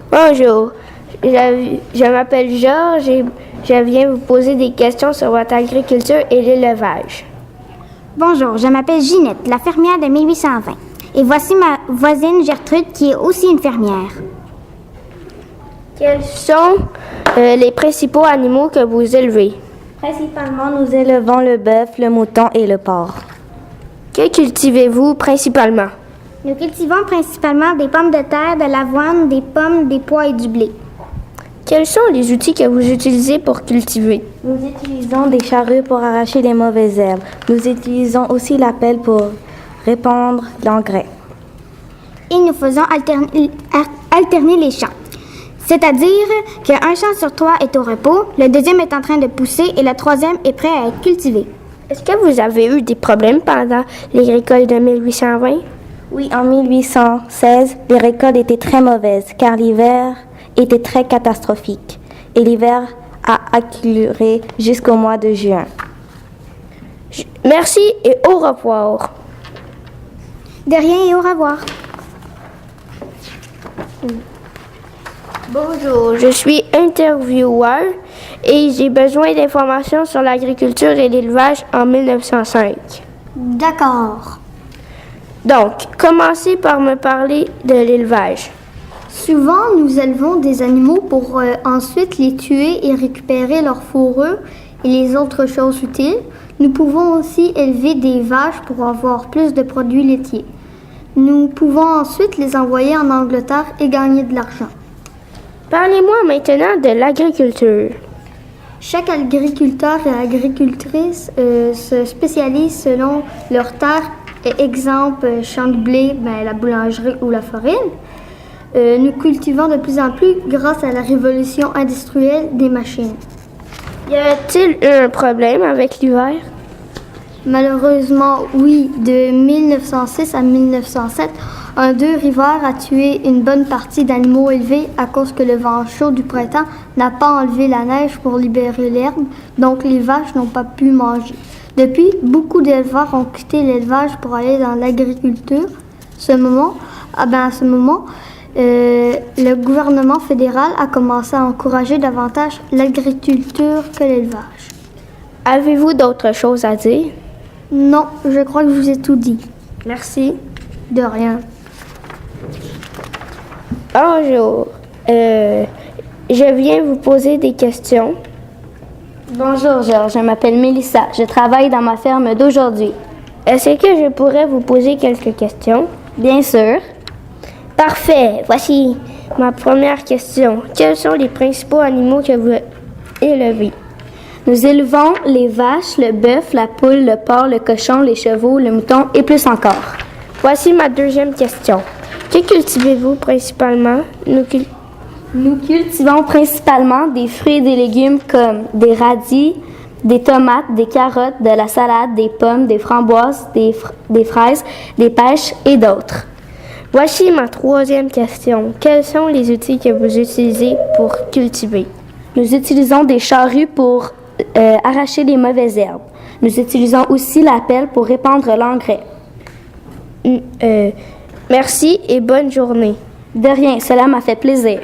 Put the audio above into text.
Bonjour, je m'appelle Georges et je viens vous poser des questions sur votre agriculture et l'élevage. Bonjour, je m'appelle Ginette, la fermière de 1820. Et voici ma voisine Gertrude qui est aussi une fermière. Quels sont les principaux animaux que vous élevez? Principalement, nous élevons le bœuf, le mouton et le porc. Que cultivez-vous principalement? Nous cultivons principalement des pommes de terre, de l'avoine, des pommes, des pois et du blé. Quels sont les outils que vous utilisez pour cultiver? Nous utilisons des charrues pour arracher les mauvaises herbes. Nous utilisons aussi la pelle pour répandre l'engrais. Et nous faisons alterner les champs. C'est-à-dire qu'un champ sur 3 est au repos, le deuxième est en train de pousser et le troisième est prêt à être cultivé. Est-ce que vous avez eu des problèmes pendant les récoltes de 1820? Oui, en 1816, les récoltes étaient très mauvaises car l'hiver était très catastrophique et l'hiver a accumulé jusqu'au mois de juin. Merci et au revoir. De rien et au revoir. Bonjour, je suis intervieweur et j'ai besoin d'informations sur l'agriculture et l'élevage en 1905. D'accord. Donc, commencez par me parler de l'élevage. Souvent, nous élevons des animaux pour ensuite les tuer et récupérer leur fourrure et les autres choses utiles. Nous pouvons aussi élever des vaches pour avoir plus de produits laitiers. Nous pouvons ensuite les envoyer en Angleterre et gagner de l'argent. Parlez-moi maintenant de l'agriculture. Chaque agriculteur et agricultrice se spécialise selon leur terre. Exemple, champ de blé, la boulangerie ou la farine. Nous cultivons de plus en plus grâce à la révolution industrielle des machines. Y a-t-il un problème avec l'hiver? Malheureusement, oui. De 1906 à 1907, un 2 hiver a tué une bonne partie d'animaux élevés à cause que le vent chaud du printemps n'a pas enlevé la neige pour libérer l'herbe, donc les vaches n'ont pas pu manger. Depuis, beaucoup d'éleveurs ont quitté l'élevage pour aller dans l'agriculture. À ce moment, le gouvernement fédéral a commencé à encourager davantage l'agriculture que l'élevage. Avez-vous d'autres choses à dire? Non, je crois que je vous ai tout dit. Merci. De rien. Bonjour. Je viens vous poser des questions. Bonjour Georges, je m'appelle Mélissa. Je travaille dans ma ferme d'aujourd'hui. Est-ce que je pourrais vous poser quelques questions? Bien sûr. Parfait. Voici ma première question. Quels sont les principaux animaux que vous élevez? Nous élevons les vaches, le bœuf, la poule, le porc, le cochon, les chevaux, le mouton et plus encore. Voici ma deuxième question. Que cultivez-vous principalement? Nous cultivons principalement des fruits et des légumes comme des radis, des tomates, des carottes, de la salade, des pommes, des framboises, des fraises, des pêches et d'autres. Voici ma troisième question. Quels sont les outils que vous utilisez pour cultiver? Nous utilisons des charrues pour arracher les mauvaises herbes. Nous utilisons aussi la pelle pour répandre l'engrais. Merci et bonne journée. De rien, cela m'a fait plaisir.